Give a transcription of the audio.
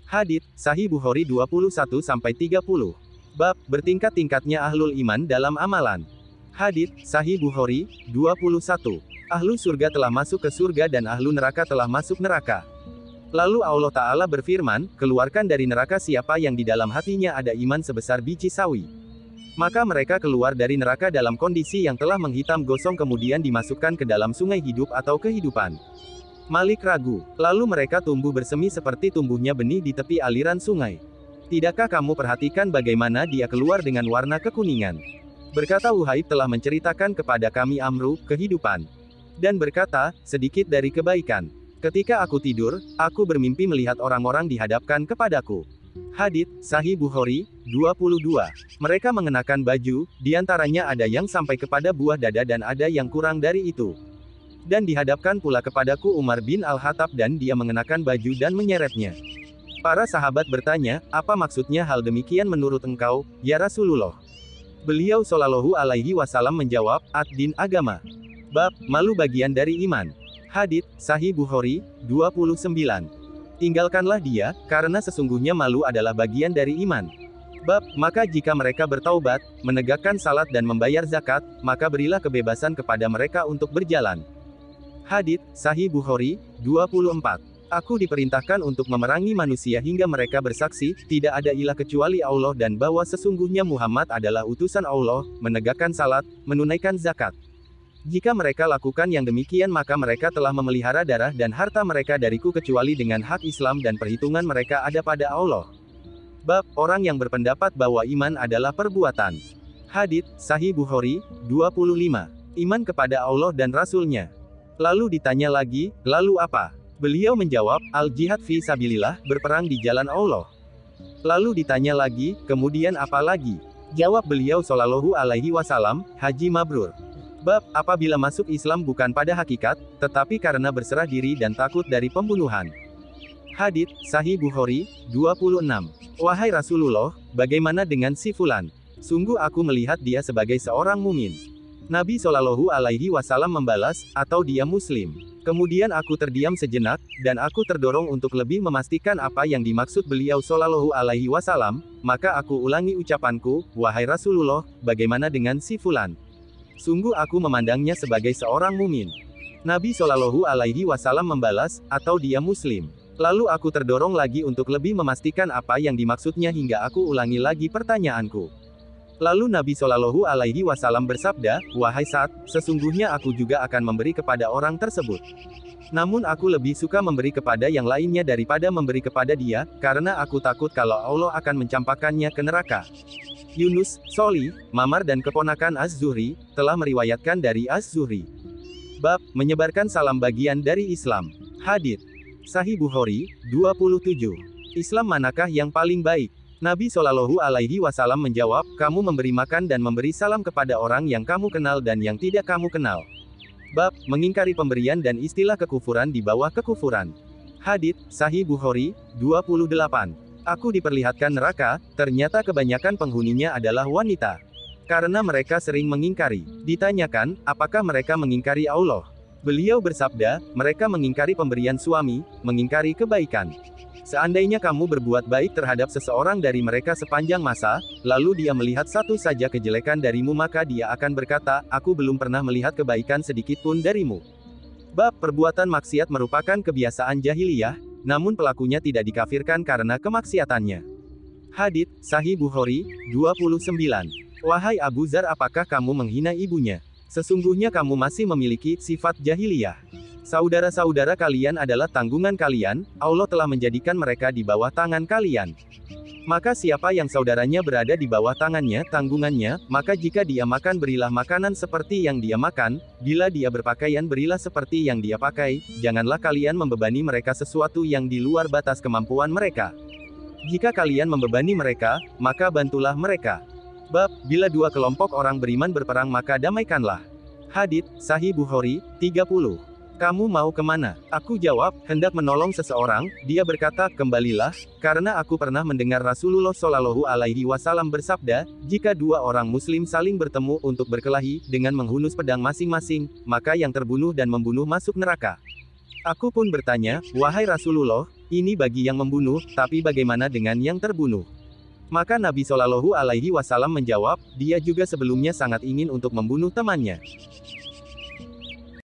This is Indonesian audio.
Hadits Sahih Bukhari 21-30. Bab bertingkat-tingkatnya ahlul iman dalam amalan. Hadits Sahih Bukhari 21. Ahlu surga telah masuk ke surga dan ahlu neraka telah masuk neraka. Lalu Allah Ta'ala berfirman, keluarkan dari neraka siapa yang di dalam hatinya ada iman sebesar biji sawi. Maka mereka keluar dari neraka dalam kondisi yang telah menghitam gosong kemudian dimasukkan ke dalam sungai hidup atau kehidupan. Malik ragu. Lalu mereka tumbuh bersemi seperti tumbuhnya benih di tepi aliran sungai. Tidakkah kamu perhatikan bagaimana dia keluar dengan warna kekuningan? Berkata Wuhaib telah menceritakan kepada kami Amru, kehidupan. Dan berkata, sedikit dari kebaikan. Ketika aku tidur, aku bermimpi melihat orang-orang dihadapkan kepadaku. Hadits Sahih Bukhari 22. Mereka mengenakan baju, diantaranya ada yang sampai kepada buah dada dan ada yang kurang dari itu. Dan dihadapkan pula kepadaku Umar bin Al-Khattab dan dia mengenakan baju dan menyeretnya. Para sahabat bertanya, apa maksudnya hal demikian menurut engkau, ya Rasulullah? Beliau Shallallahu Alaihi Wasallam menjawab, ad-din agama. Bab, malu bagian dari iman. Hadits Sahih Bukhari 29. Tinggalkanlah dia, karena sesungguhnya malu adalah bagian dari iman. Bab, maka jika mereka bertaubat, menegakkan salat dan membayar zakat, maka berilah kebebasan kepada mereka untuk berjalan. Hadits Sahih Bukhari 24. Aku diperintahkan untuk memerangi manusia hingga mereka bersaksi, tidak ada ilah kecuali Allah dan bahwa sesungguhnya Muhammad adalah utusan Allah, menegakkan salat, menunaikan zakat. Jika mereka lakukan yang demikian maka mereka telah memelihara darah dan harta mereka dariku kecuali dengan hak Islam dan perhitungan mereka ada pada Allah. Bab, orang yang berpendapat bahwa iman adalah perbuatan. Hadits Sahih Bukhari 25. Iman kepada Allah dan Rasul-Nya. Lalu ditanya lagi, lalu apa? Beliau menjawab, al-jihad fi sabilillah, berperang di jalan Allah. Lalu ditanya lagi, kemudian apa lagi? Jawab beliau Shallallahu Alaihi Wasallam, haji mabrur. Bab, apabila masuk Islam bukan pada hakikat, tetapi karena berserah diri dan takut dari pembunuhan. Hadits Sahih Bukhari 26. Wahai Rasulullah, bagaimana dengan si Fulan? Sungguh aku melihat dia sebagai seorang mumin. Nabi Shallallahu Alaihi Wasallam membalas, atau dia muslim. Kemudian aku terdiam sejenak, dan aku terdorong untuk lebih memastikan apa yang dimaksud beliau Shallallahu Alaihi Wasallam, maka aku ulangi ucapanku, wahai Rasulullah, bagaimana dengan si Fulan? Sungguh aku memandangnya sebagai seorang mumin. Nabi Shallallahu Alaihi Wasallam membalas, atau dia muslim. Lalu aku terdorong lagi untuk lebih memastikan apa yang dimaksudnya hingga aku ulangi lagi pertanyaanku. Lalu Nabi Shallallahu Alaihi Wasallam bersabda, wahai Sa'ad, sesungguhnya aku juga akan memberi kepada orang tersebut. Namun aku lebih suka memberi kepada yang lainnya daripada memberi kepada dia, karena aku takut kalau Allah akan mencampakkannya ke neraka. Yunus, Soli, Mamar dan keponakan Az-Zuhri, telah meriwayatkan dari Az-Zuhri. Bab, menyebarkan salam bagian dari Islam. Hadits Sahih Bukhari 27. Islam manakah yang paling baik? Nabi Shallallahu Alaihi Wasallam menjawab, kamu memberi makan dan memberi salam kepada orang yang kamu kenal dan yang tidak kamu kenal. Bab, mengingkari pemberian dan istilah kekufuran di bawah kekufuran. Hadits Sahih Bukhari 28. Aku diperlihatkan neraka, ternyata kebanyakan penghuninya adalah wanita. Karena mereka sering mengingkari. Ditanyakan, apakah mereka mengingkari Allah? Beliau bersabda, mereka mengingkari pemberian suami, mengingkari kebaikan. Seandainya kamu berbuat baik terhadap seseorang dari mereka sepanjang masa, lalu dia melihat satu saja kejelekan darimu maka dia akan berkata, aku belum pernah melihat kebaikan sedikitpun darimu. Bab, perbuatan maksiat merupakan kebiasaan jahiliyah, namun pelakunya tidak dikafirkan karena kemaksiatannya. Hadits Sahih Bukhari 29. Wahai Abu Dzar, apakah kamu menghina ibunya? Sesungguhnya kamu masih memiliki sifat jahiliyah. Saudara-saudara kalian adalah tanggungan kalian, Allah telah menjadikan mereka di bawah tangan kalian. Maka siapa yang saudaranya berada di bawah tangannya, tanggungannya, maka jika dia makan berilah makanan seperti yang dia makan, bila dia berpakaian berilah seperti yang dia pakai, janganlah kalian membebani mereka sesuatu yang di luar batas kemampuan mereka. Jika kalian membebani mereka, maka bantulah mereka. Bab, bila dua kelompok orang beriman berperang maka damaikanlah. Hadits Sahih Bukhari 30. Kamu mau kemana? Aku jawab, hendak menolong seseorang. Dia berkata, kembalilah, karena aku pernah mendengar Rasulullah Shallallahu Alaihi Wasallam bersabda, jika dua orang muslim saling bertemu untuk berkelahi, dengan menghunus pedang masing-masing, maka yang terbunuh dan membunuh masuk neraka. Aku pun bertanya, wahai Rasulullah, Ini bagi yang membunuh, tapi bagaimana dengan yang terbunuh? Maka Nabi Shallallahu Alaihi Wasallam menjawab, dia juga sebelumnya sangat ingin untuk membunuh temannya.